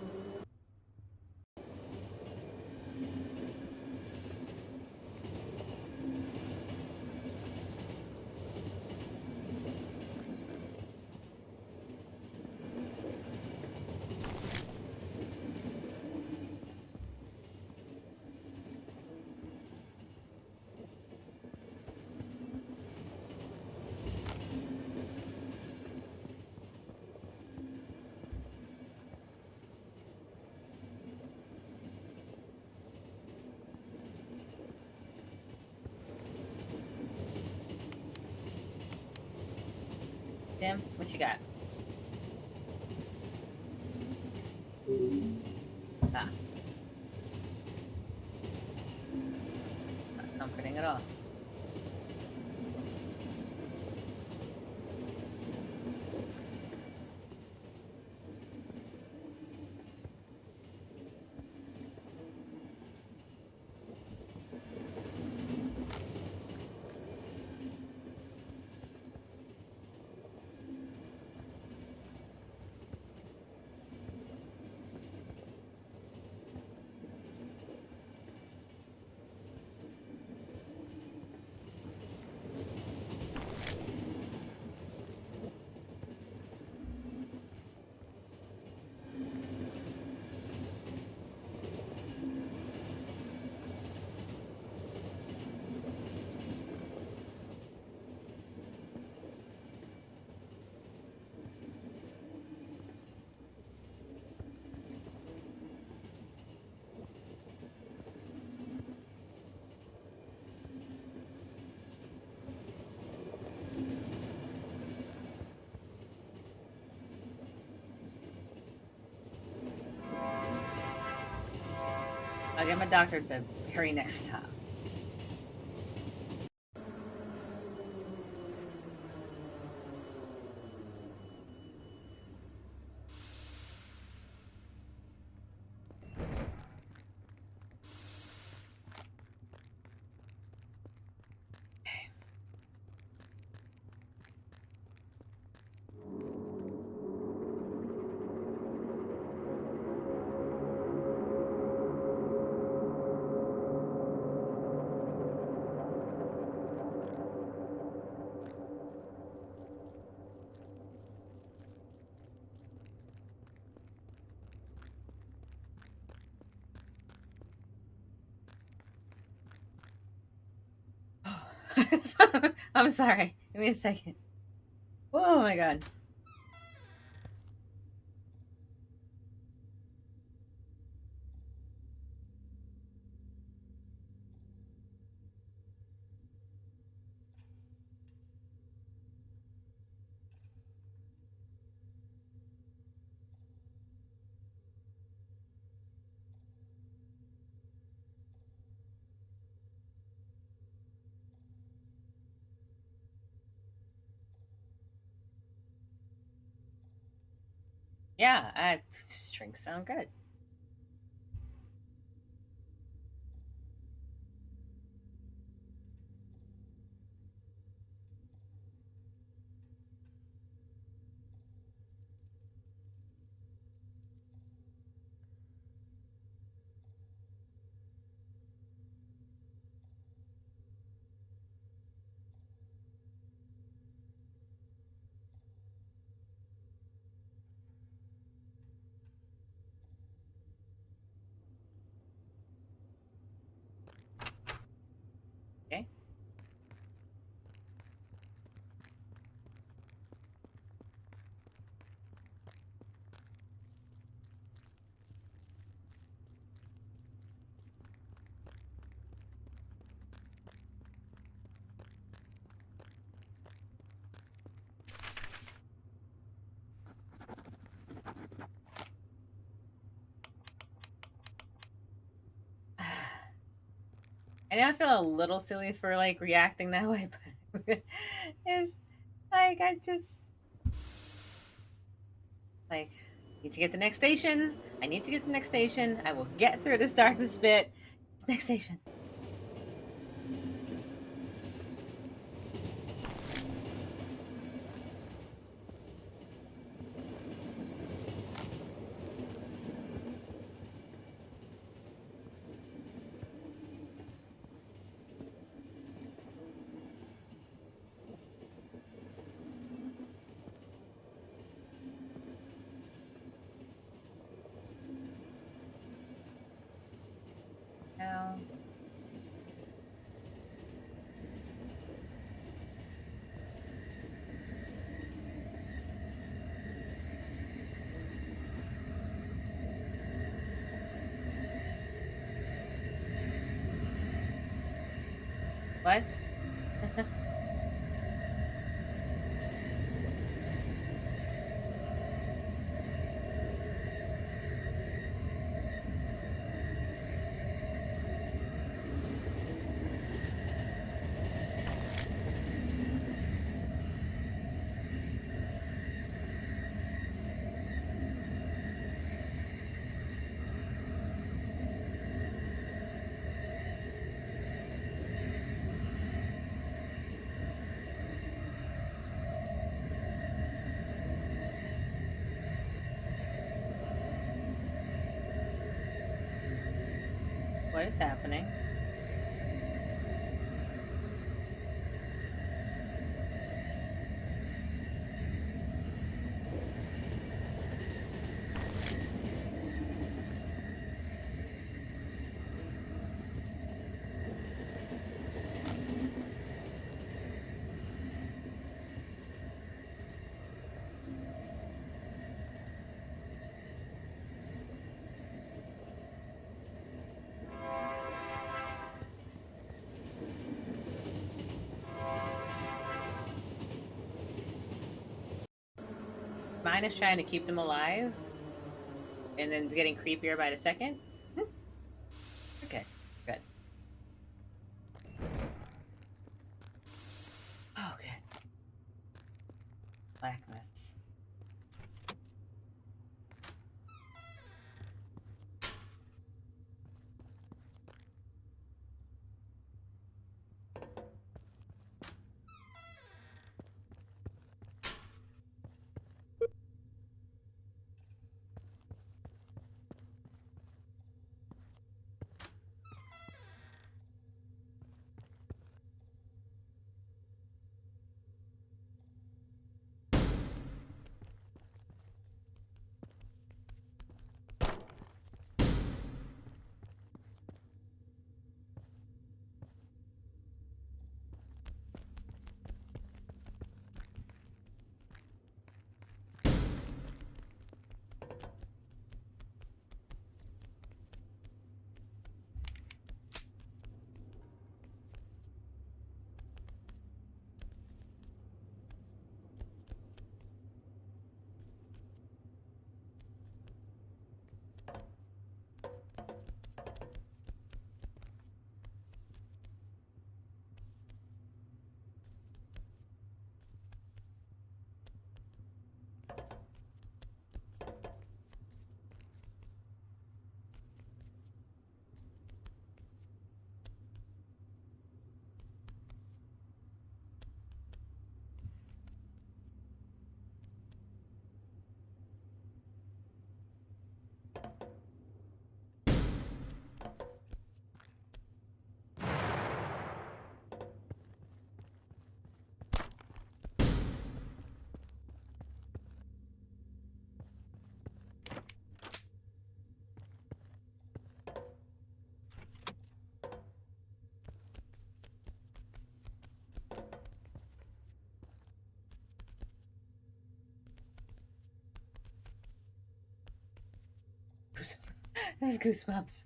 Tim, what you got? Ah, not comforting at all. I'll get my doctor the very next time. I'm sorry. Give me a second. Oh my god. Yeah, drinks sound good. Okay. I know I feel a little silly for like reacting that way, but it's like I just like need to get the next station. I need to get the next station. I will get through this darkness bit. Next station. Now, what? What is happening? Mine is trying to keep them alive, and then it's getting creepier by the second. blackness. I have goosebumps.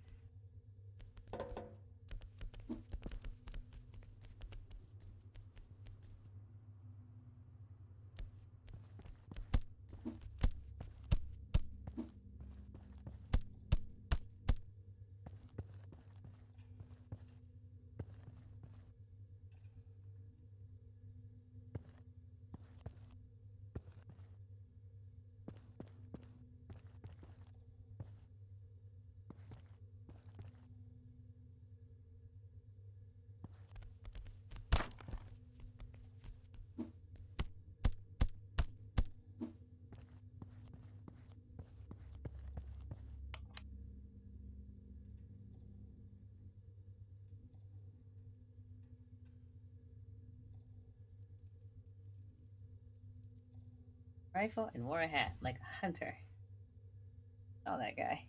Rifle and wore a hat like a hunter. Oh, that guy.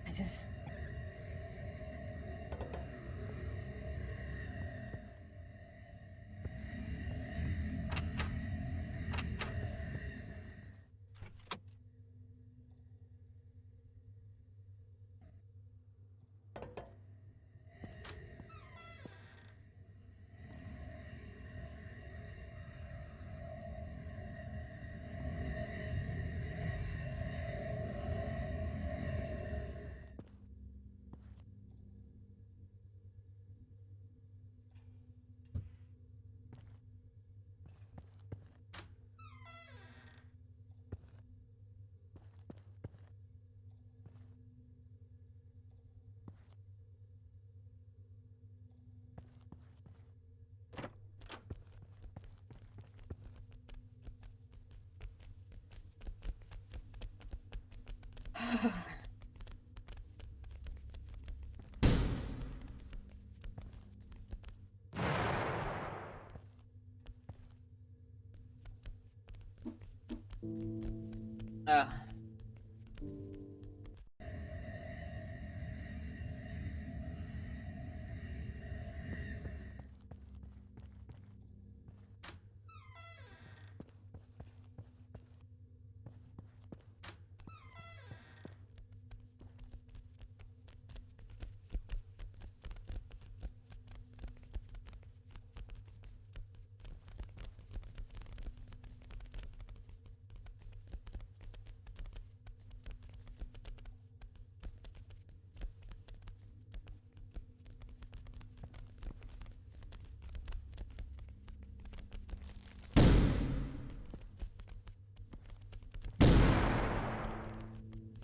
I just... Ugh.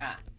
Ah.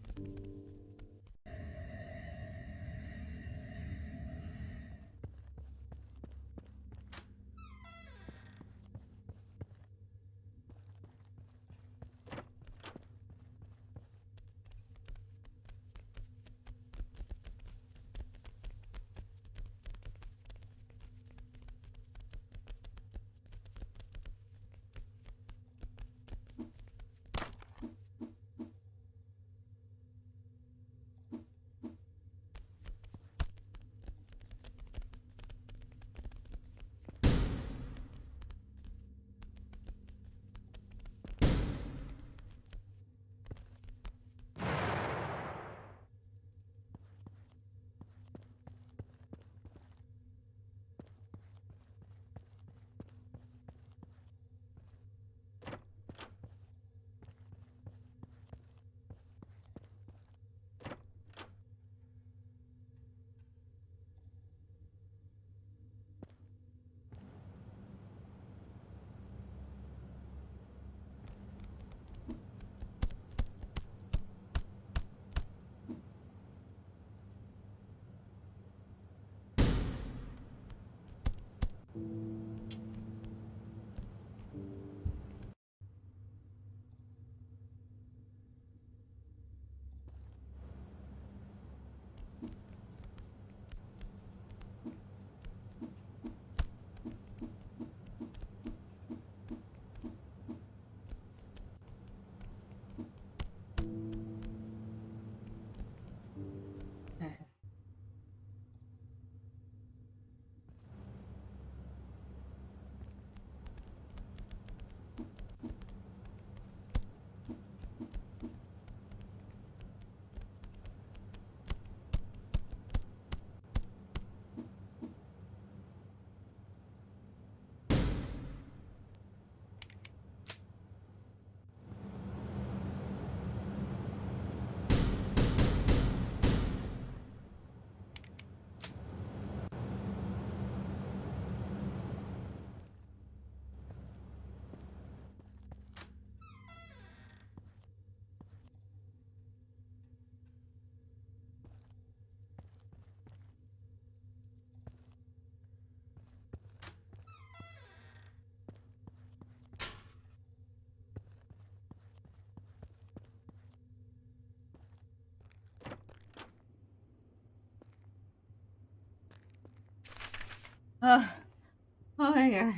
Oh, oh my god.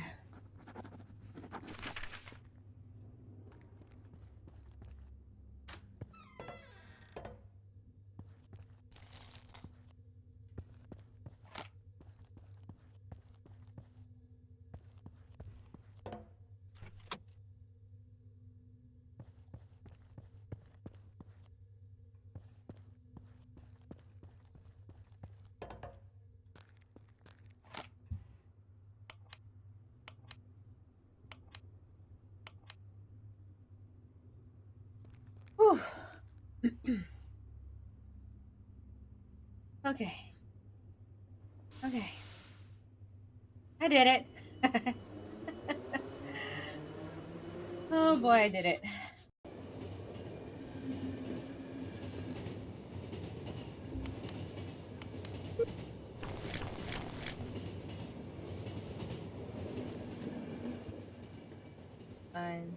Whew. Okay. Okay. I did it. Oh boy, I did it. Fine.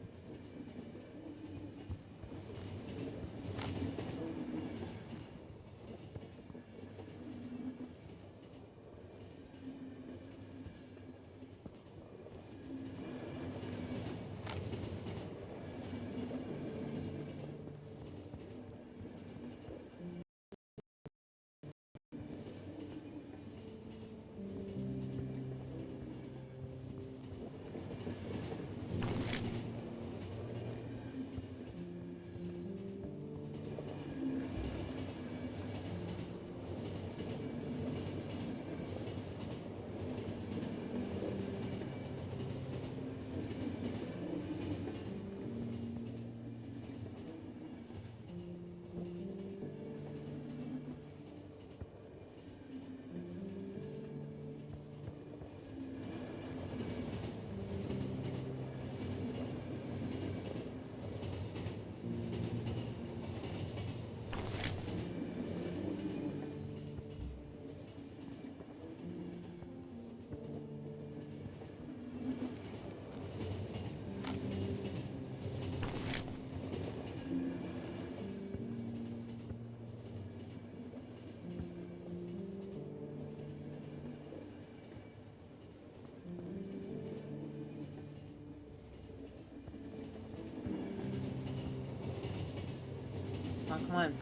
Oh, come on.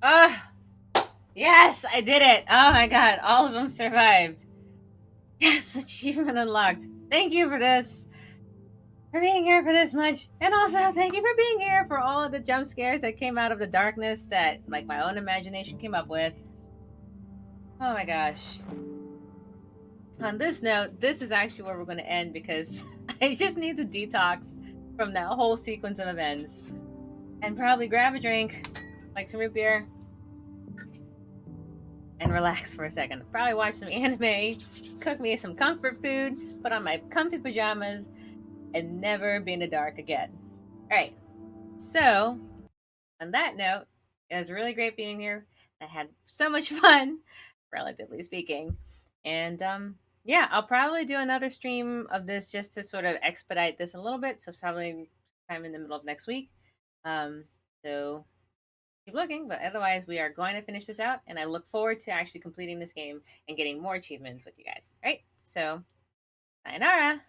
Ah! Yes, I did it! Oh my god, all of them survived. Yes, achievement unlocked. Thank you for this. For being here for this much. And also, thank you for being here for all of the jump scares that came out of the darkness that, like, my own imagination came up with. Oh my gosh. On this note, this is actually where we're going to end because I just need to detox from that whole sequence of events. And probably grab a drink, like some root beer, and relax for a second. Probably watch some anime, cook me some comfort food, put on my comfy pajamas, and never be in the dark again. All right. So, on that note, it was really great being here. I had so much fun, relatively speaking. And yeah, I'll probably do another stream of this just to sort of expedite this a little bit. So, probably sometime in the middle of next week. Um, so keep looking, but otherwise, we are going to finish this out, and I look forward to actually completing this game and getting more achievements with you guys. All right, so sayonara.